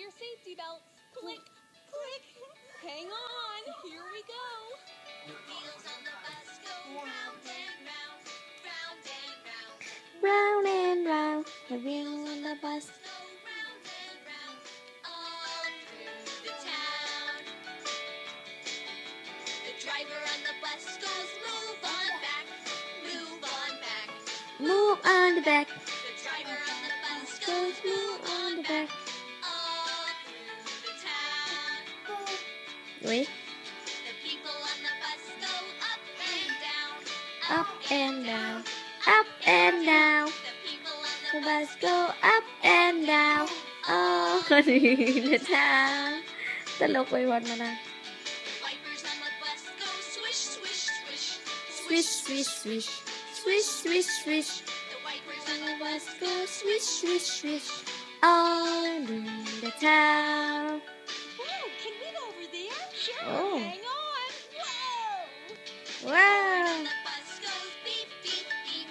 your safety belts. Click, click. Hang on. Here we go. The wheels on the bus go round and round, round and round. Round and round, the wheels on the bus go round and round, all through the town. The driver on the bus goes, move on back, move on back. move on the back. The driver on the bus Goes goes, move on the back. all through the town. Ui, The people on the bus go up and down, up and down, up and down. The people on The the bus go up and down all in the town ตลกไปวันมานะ wipers on the bus go swish, swish, swish, swish swish swish swish swish swish The wipers on the the bus go swish swish swish all in the town Whoa, can we go over there? Sure, Oh. hang on. Whoa! wow The bus goes beep, beep, beep,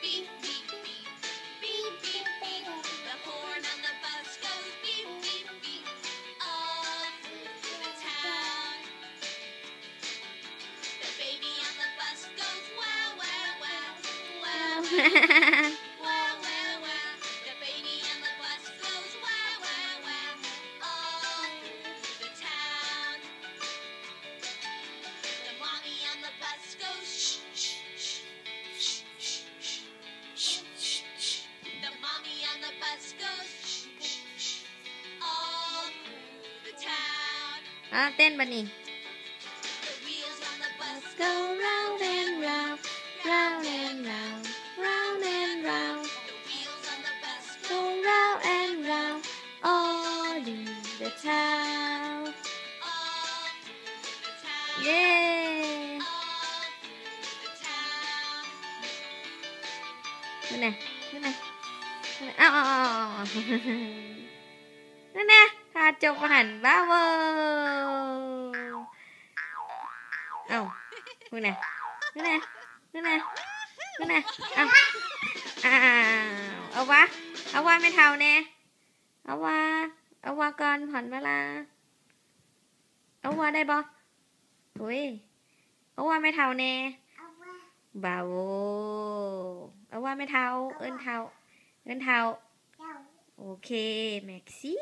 beep, beep, beep, beep, beep, beep. The horn on the bus goes beep, beep, beep, all through the town. The baby on the bus goes wow, wow, wow, wow, wow, wow, wow. The baby on the bus goes wow, wow, wow, all through the town. The mommy on the bus goes shh, shh, shh, shh, shh, shh, shh, shh. The mommy on the bus goes shh, shh, shh, all through the town. เต้นบันนี่ The wheels on the bus go round and round round and round round and round The wheels on the bus go round and round all in the town all through the town. เย้ All through the town. นั่นไงนั่นไงอ้าวนั่นไงพาจบหันบ้าเวอเอ้าคุณน่ะนั่นไงนั่นไงนั่นไงเอ้าเอาวะไม่เท่าแน่เอาวะก่อนผ่อนเวลาเอาวะได้บ่อุ้ยเอาวะไม่เท่าแน่บาโวเอาวะไม่เท่าเอิ้นเท่าโอเคแม็กซี่